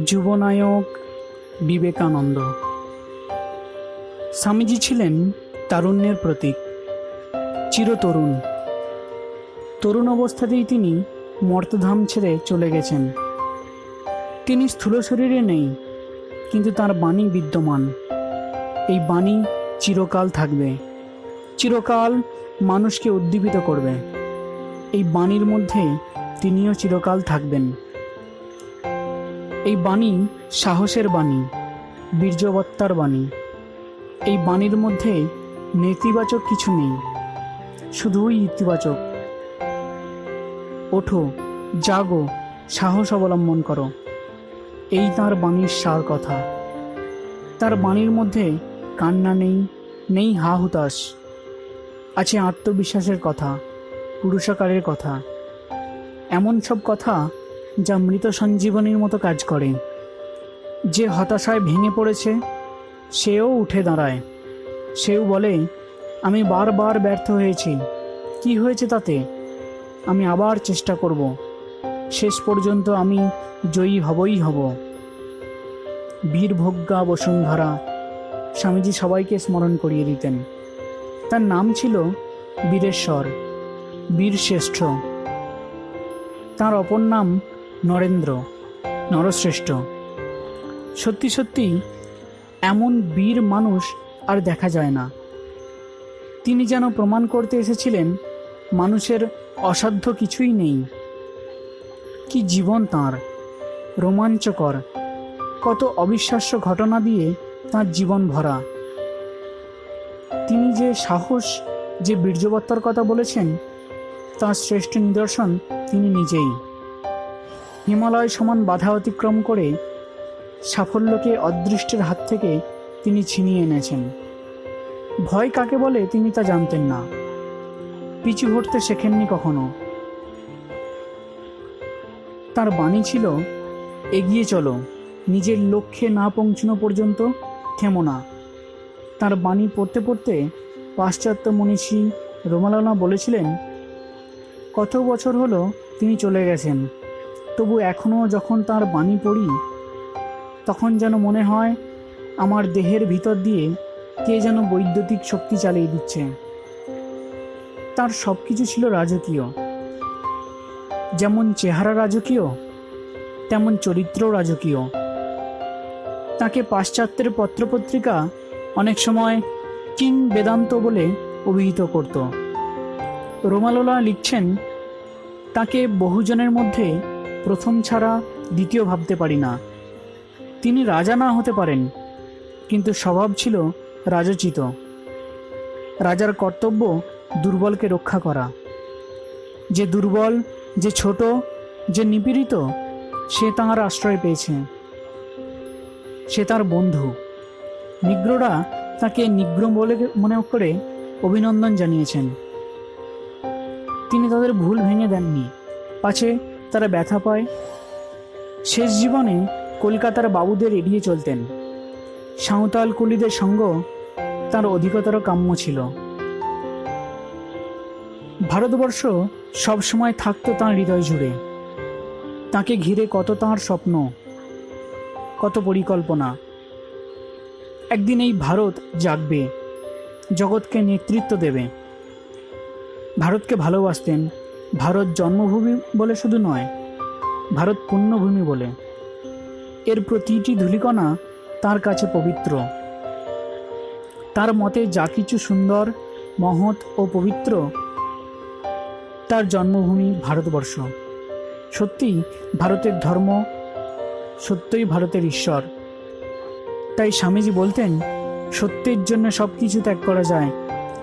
যুবনায়ক বিবেকানন্দ। স্বামীজি ছিলেন তারুণ্যের প্রতীক, চিরতরুণ। তরুণ অবস্থাতেই তিনি মর্তধাম ছেড়ে চলে গেছেন। তিনি স্থূল শরীরে নেই, কিন্তু তার বাণী বিদ্যমান। এই বাণী চিরকাল থাকবে, চিরকাল মানুষকে উদ্দীপিত করবে। এই বাণীর মধ্যে তিনিও চিরকাল থাকবেন। এই বাণী সাহসের বাণী, বীর্যবত্তার বাণী। এই বাণীর মধ্যে নেতিবাচক কিছু নেই, শুধুই ইতিবাচক। ওঠো, জাগো, সাহস অবলম্বন করো, এই তাঁর বাণীর সার কথা। তার বাণীর মধ্যে কান্না নেই, নেই হা হুতাশ। আছে আত্মবিশ্বাসের কথা, পুরুষাকারের কথা, এমন সব কথা যা মৃত সঞ্জীবনীর মতো কাজ করে। যে হতাশায় ভেঙে পড়েছে সেও উঠে দাঁড়ায়। সেও বলে, আমি বারবার ব্যর্থ হয়েছি, কি হয়েছে তাতে? আমি আবার চেষ্টা করব, শেষ পর্যন্ত আমি জয়ী হবই হব। বীরভোগ্যা বসুন্ধরা স্বামীজি সবাইকে স্মরণ করিয়ে দিতেন। তার নাম ছিল বীরেশ্বর, বীরশ্রেষ্ঠ। তার অপর নাম নরেন্দ্র, নরশ্রেষ্ঠ। সত্যি সত্যি এমন বীর মানুষ আর দেখা যায় না। তিনি যেন প্রমাণ করতে এসেছিলেন মানুষের অসাধ্য কিছুই নেই। কি জীবন তাঁর, রোমাঞ্চকর! কত অবিশ্বাস্য ঘটনা দিয়ে তাঁর জীবন ভরা। তিনি যে সাহস, যে বীর্যবত্তার কথা বলেছেন, তাঁর শ্রেষ্ঠ নিদর্শন তিনি নিজেই। হিমালয় সমান বাধা অতিক্রম করে সাফল্যকে অদৃষ্টের হাত থেকে তিনি ছিনিয়ে এনেছেন। ভয় কাকে বলে তিনি তা জানতেন না, পিছু হটতে শেখেননি কখনো। তার বাণী ছিল, এগিয়ে চলো, নিজের লক্ষ্যে না পৌঁছানো পর্যন্ত থেমো না। তার বাণী পড়তে পড়তে পাশ্চাত্য মনীষী রোমালোনা বলেছিলেন, কত বছর হলো তিনি চলে গেছেন, তবু এখনও যখন তার বাণী পড়ি, তখন যেন মনে হয় আমার দেহের ভিতর দিয়ে কে যেন বৈদ্যুতিক শক্তি চালিয়ে দিচ্ছে। তার সব কিছু ছিল রাজকীয়। যেমন চেহারা রাজকীয়, তেমন চরিত্রও রাজকীয়। তাকে পাশ্চাত্যের পত্রপত্রিকা অনেক সময় কিং বেদান্ত বলে অভিহিত করত। রোমালোলা লিখছেন, তাকে বহুজনের মধ্যে প্রথম ছাড়া দ্বিতীয় ভাবতে পারি না। তিনি রাজা না হতে পারেন, কিন্তু স্বভাব ছিল রাজোচিত। রাজার কর্তব্য দুর্বলকে রক্ষা করা। যে দুর্বল, যে ছোট, যে নিপীড়িত, সে তাঁর আশ্রয় পেয়েছে, সে তার বন্ধু। নিগ্রোরা তাকে নিগ্র বলে মনে করে অভিনন্দন জানিয়েছেন। তিনি তাদের ভুল ভেঙে দেননি, পাছে তারা ব্যথা পায়। শেষ জীবনে কলকাতার বাবুদের এড়িয়ে চলতেন। সাঁওতাল কুলিদের সঙ্গ তার অধিকতর কাম্য ছিল। ভারতবর্ষ সবসময় থাকতো তাঁর হৃদয় জুড়ে। তাকে ঘিরে কত তাঁর স্বপ্ন, কত পরিকল্পনা। একদিন এই ভারত জাগবে, জগৎকে নেতৃত্ব দেবে। ভারতকে ভালোবাসতেন, ভারত জন্মভূমি বলে শুধু নয়, ভারত পুণ্যভূমি বলে। এর প্রতিটি ধূলিকণা তার কাছে পবিত্র। তার মতে যা কিছু সুন্দর, মহৎ ও পবিত্র, তার জন্মভূমি ভারতবর্ষ। সত্যিই ভারতের ধর্ম, সত্যই ভারতের ঈশ্বর। তাই স্বামীজি বলতেন, সত্যের জন্য সব কিছু ত্যাগ করা যায়,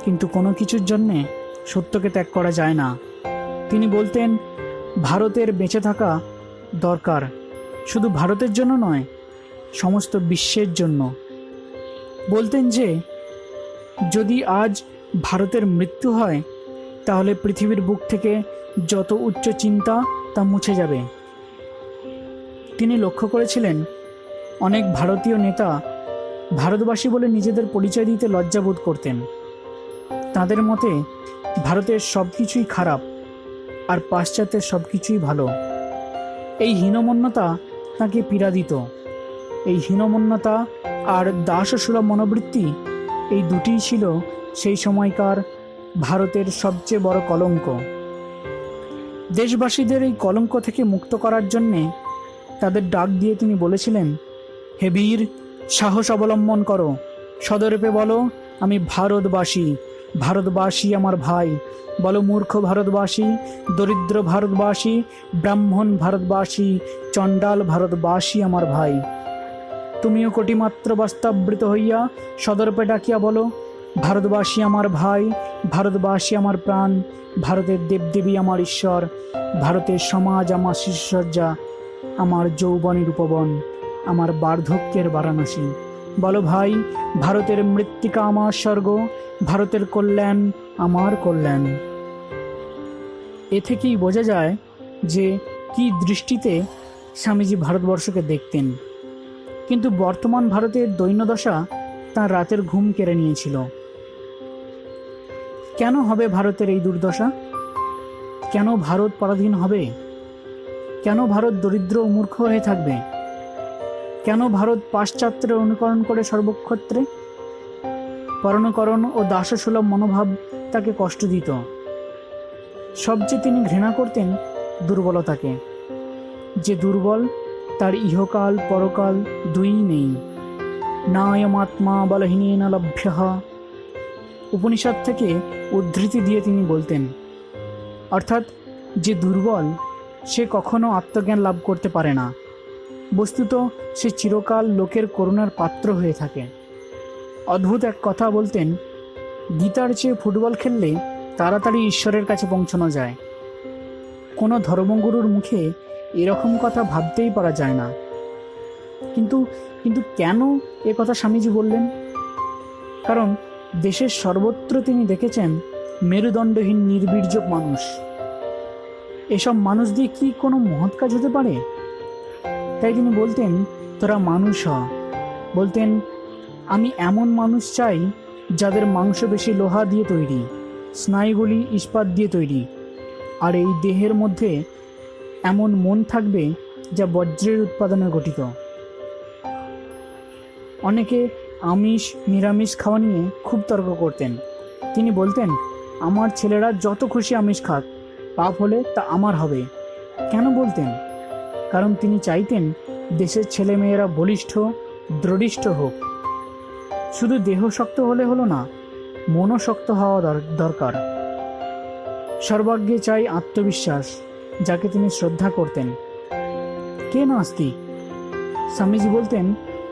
কিন্তু কোনো কিছুর জন্যে সত্যকে ত্যাগ করা যায় না। তিনি বলতেন, ভারতের বেঁচে থাকা দরকার, শুধু ভারতের জন্য নয়, সমস্ত বিশ্বের জন্য। বলতেন যে যদি আজ ভারতের মৃত্যু হয়, তাহলে পৃথিবীর বুক থেকে যত উচ্চ চিন্তা তা মুছে যাবে। তিনি লক্ষ্য করেছিলেন, অনেক ভারতীয় নেতা ভারতবাসী বলে নিজেদের পরিচয় দিতে লজ্জাবোধ করতেন। তাদের মতে ভারতের সব কিছুই খারাপ আর পাশ্চাত্যের সব কিছুই ভালো। এই হীনমন্যতা তাকে পীড়া দিত। এই হীনমন্যতা আর দাসসুলভ মনোবৃত্তি, এই দুটিই ছিল সেই সময়কার ভারতের সবচেয়ে বড় কলঙ্ক। দেশবাসীদের এই কলঙ্ক থেকে মুক্ত করার জন্যে তাদের ডাক দিয়ে তিনি বলেছিলেন, হে বীর, সাহস অবলম্বন করো, সদর্পে বলো, আমি ভারতবাসী, ভারতবাসী আমার ভাই। বলো মূর্খ ভারতবাসী, দরিদ্র ভারতবাসী, ব্রাহ্মণ ভারতবাসী, চণ্ডাল ভারতবাসী আমার ভাই। তুমিও কোটিমাত্র বাস্তবৃত হইয়া সদর্পে ডাকিয়া বলো, ভারতবাসী আমার ভাই, ভারতবাসী আমার প্রাণ, ভারতের দেবদেবী আমার ঈশ্বর, ভারতের সমাজ আমার শিশুসজ্জা, আমার যৌবনের উপবন, আমার বার্ধক্যের বারাণসী। বলো ভাই, ভারতের মৃত্তিকা আমার স্বর্গ, ভারতের কল্যাণ আমার কল্যাণ। এ থেকেই বোঝা যায় যে কি দৃষ্টিতে স্বামীজি ভারতবর্ষকে দেখতেন। কিন্তু বর্তমান ভারতের দৈন্যদশা তার রাতের ঘুম কেড়ে নিয়েছিল। কেন হবে ভারতের এই দুর্দশা? কেন ভারত পরাধীন হবে? কেন ভারত দরিদ্র ও মূর্খ হয়ে থাকবে? কেন ভারত পাশ্চাত্যের অনুকরণ করে সর্বক্ষেত্রে? পরণকরণ ও দাসসুলভ মনোভাব তাকে কষ্ট দিত। সবচেয়ে তিনি ঘৃণা করতেন দুর্বলতাকে। যে দুর্বল, তার ইহকাল পরকাল দুইই নেই। নায়মাত্মা বলহীনেন লভ্যঃ। উপনিষদ থেকে উদ্ধৃতি দিয়ে তিনি বলতেন, অর্থাৎ যে দুর্বল সে কখনো আত্মজ্ঞান লাভ করতে পারে না। বস্তুত সে চিরকাল লোকের করুণার পাত্র হয়ে থাকে। অদ্ভুত এক কথা বলতেন, গীতার চেয়ে ফুটবল খেললে তাড়াতাড়ি ঈশ্বরের কাছে পৌঁছানো যায়। কোনো ধর্মগুরুর মুখে এরকম কথা ভাবতেই পারা যায় না। কিন্তু কিন্তু কেন এ কথা স্বামীজি বললেন? কারণ দেশের সর্বত্র তিনি দেখেছেন মেরুদণ্ডহীন নির্বীর্যক মানুষ। এসব মানুষ দিয়ে কি কোনো মহৎ কাজ হতে পারে? তাই তিনি বলতেন, তোরা মানুষ হ। বলতেন, আমি এমন মানুষ চাই যাদের মাংস বেশি লোহা দিয়ে তৈরি, স্নায়ুগুলি ইস্পাত দিয়ে তৈরি, আর এই দেহের মধ্যে এমন মন থাকবে যা বজ্রের উৎপাদনে গঠিত। অনেকে আমিষ নিরামিষ খাওয়া নিয়ে খুব তর্ক করতেন। তিনি বলতেন, আমার ছেলেরা যত খুশি আমিষ খাক, পাপ হলে তা আমার হবে। কেন বলতেন? কারণ তিনি চাইতেন দেশের ছেলেমেয়েরা বলিষ্ঠ দৃঢ়িষ্ঠ হোক। শুধু দেহ শক্ত হলে হলো না, মনও শক্ত হওয়া দরকার। সর্বাগ্যে চাই আত্মবিশ্বাস, যাকে তিনি শ্রদ্ধা করতেন। কে নাস্তিক? স্বামীজি বলতেন,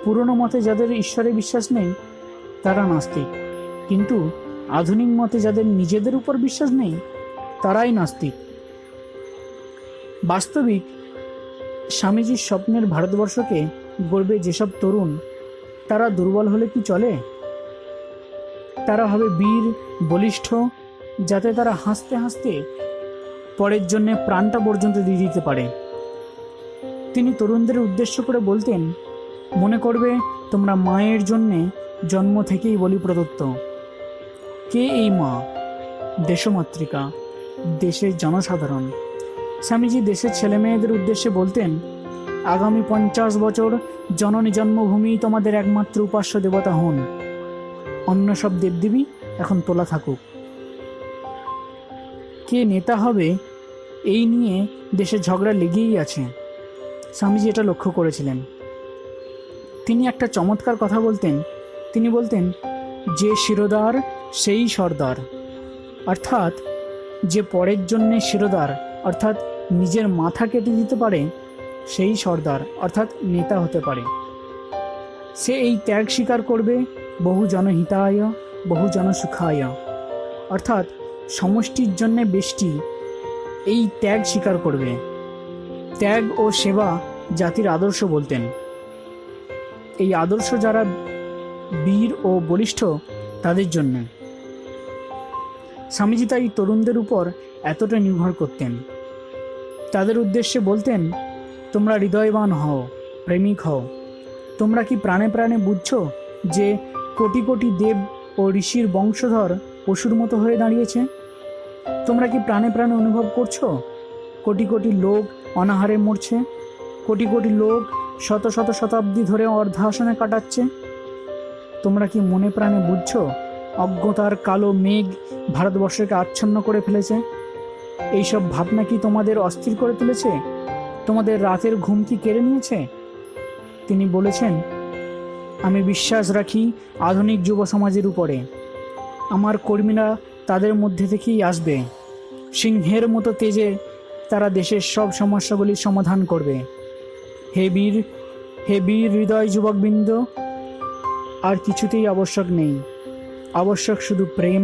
পুরনো মতে যাদের ঈশ্বরে বিশ্বাস নেই তারা নাস্তিক, কিন্তু আধুনিক মতে যাদের নিজেদের উপর বিশ্বাস নেই তারাই নাস্তিক। বাস্তবিক স্বামীজির স্বপ্নের ভারতবর্ষকে গড়বে যেসব তরুণ, তারা দুর্বল হলে কি চলে? তারা হবে বীর বলিষ্ঠ, যাতে তারা হাসতে হাসতে পরের জন্য প্রাণটা পর্যন্ত দিয়ে দিতে পারে। তিনি তরুণদের উদ্দেশ্য করে বলতেন, মনে করবে তোমরা মায়ের জন্যে জন্ম থেকেই বলি প্রদত্ত। কে এই মা? দেশমাতৃকা, দেশের জনসাধারণ। স্বামীজি দেশের ছেলেমেয়েদের উদ্দেশ্যে বলতেন, আগামী 50 বছর জননী জন্মভূমি তোমাদের একমাত্র উপাস্য দেবতা হন। অন্য সব দেবদেবী এখন তোলা থাকুক। কে নেতা হবে এই নিয়ে দেশে ঝগড়া লেগেই আছে। স্বামীজি এটা লক্ষ্য করেছিলেন। তিনি একটা চমৎকার কথা বলতেন। তিনি বলতেন, যে শিরোদার সেই সর্দার। অর্থাৎ যে পরের জন্যে শিরোদার অর্থাৎ নিজের মাথা কেটে দিতে পারে সেই সর্দার অর্থাৎ নেতা হতে পারে। সে এই ত্যাগ স্বীকার করবে, বহু জনহিতায় বহু জনসুখায়, অর্থাৎ সমষ্টির জন্যে বেষ্টি, এই ত্যাগ স্বীকার করবে। ত্যাগ ও সেবা জাতির আদর্শ বলতেন। এই আদর্শ যারা বীর ও বলিষ্ঠ তাদের জন্য। স্বামীজি তাই তরুণদের উপর এতটা নির্ভর করতেন। তাদের উদ্দেশ্যে বলতেন, তোমরা হৃদয়বান হও, প্রেমিক হও। তোমরা কি প্রাণে প্রাণে বুঝছো যে কোটি কোটি দেব ও ঋষির বংশধর পশুর মতো হয়ে দাঁড়িয়েছে? তোমরা কি প্রাণে প্রাণে অনুভব করছো কোটি কোটি লোক অনাহারে মরছে? কোটি কোটি লোক শত শত শতাব্দী ধরে অর্ধাসনে কাটাচ্ছে। তোমরা কি মনে প্রাণে বুঝছো অজ্ঞতার কালো মেঘ ভারতবর্ষকে আচ্ছন্ন করে ফেলেছে? এইসব ভাবনা কি তোমাদের অস্থির করে তুলেছে? তোমাদের রাতের ঘুম কি কেড়ে নিয়েছে? তিনি বলেছেন, আমি বিশ্বাস রাখি আধুনিক যুব সমাজের উপরে। আমার কর্মীরা তাদের মধ্যে থেকেই আসবে। সিংহের মতো তেজে তারা দেশের সব সমস্যাগুলির সমাধান করবে। হে বীর হৃদয় যুবকবৃন্দ, আর কিছুতেই আবশ্যক নেই। আবশ্যক শুধু প্রেম,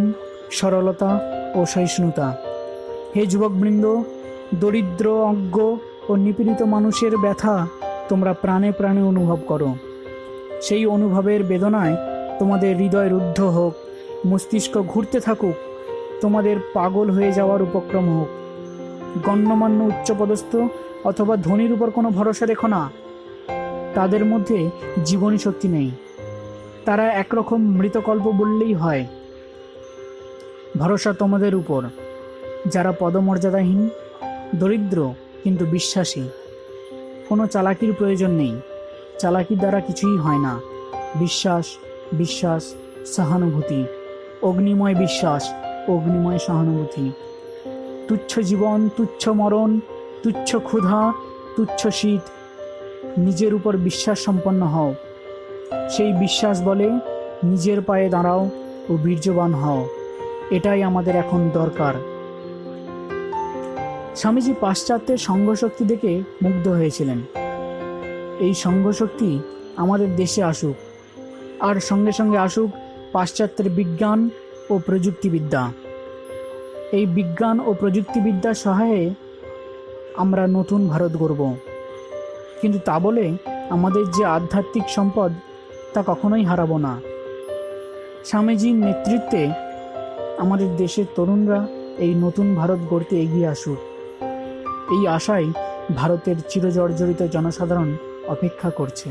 সরলতা ও সহিষ্ণুতা। হে যুবকবৃন্দ, দরিদ্র, অজ্ঞ ও নিপীড়িত মানুষের ব্যথা তোমরা প্রাণে প্রাণে অনুভব করো। সেই অনুভবের বেদনায় তোমাদের হৃদয় রুদ্ধ হোক, মস্তিষ্ক ঘুরতে থাকুক, তোমাদের পাগল হয়ে যাওয়ার উপক্রম হোক। গণ্যমান্য উচ্চপদস্থ অথবা ধনীর উপর কোনো ভরসা রেখো না। তাদের মধ্যে জীবনী শক্তি নেই। তারা একরকম মৃতকল্প বললেই হয়। ভরসা তোমাদের উপর, যারা পদমর্যাদাহীন, দরিদ্র কিন্তু বিশ্বাসী। কোনো চালাকির প্রয়োজন নেই। চালাকির দ্বারা কিছুই হয় না। বিশ্বাস, বিশ্বাস, সহানুভূতি, অগ্নিময় বিশ্বাস, অগ্নিময় সহানুভূতি। তুচ্ছ জীবন, তুচ্ছ মরণ, তুচ্ছ ক্ষুধা, তুচ্ছ শীত, নিজের উপর বিশ্বাস সম্পন্ন হও। সেই বিশ্বাস বলে নিজের পায়ে দাঁড়াও ও বীর্যবান হও। এটাই আমাদের এখন দরকার। স্বামীজি পাশ্চাত্যের সংঘশক্তি দেখে মুগ্ধ হয়েছিলেন। এই সংঘশক্তি আমাদের দেশে আসুক, আর সঙ্গে সঙ্গে আসুক পাশ্চাত্যের বিজ্ঞান ও প্রযুক্তিবিদ্যা। এই বিজ্ঞান ও প্রযুক্তিবিদ্যার সহায়ে আমরা নতুন ভারত গড়ব। কিন্তু তা বলে আমাদের যে আধ্যাত্মিক সম্পদ তা কখনোই হারাবো না। স্বামীজির নেতৃত্বে আমাদের দেশের তরুণরা এই নতুন ভারত গড়তে এগিয়ে আসুক। এই আশায় ভারতের চিরজর্জরিত জনসাধারণ অপেক্ষা করছে।